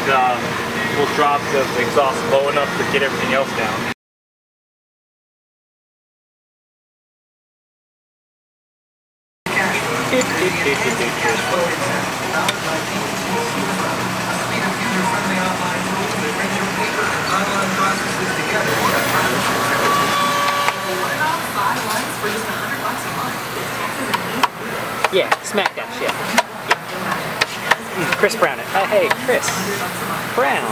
we'll drop the exhaust low enough to get everything else down. Yeah, smack that shit. Yeah. Chris Brown it. Hey, Chris Brown.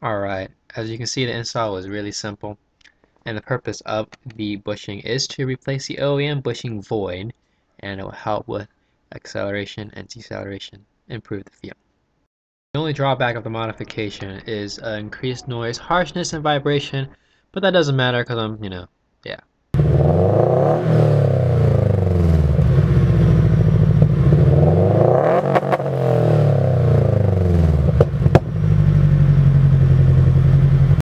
Alright, as you can see, the install was really simple, and the purpose of the bushing is to replace the OEM bushing void, and it will help with acceleration and deceleration, improve the feel. The only drawback of the modification is increased noise, harshness, and vibration, but that doesn't matter because I'm,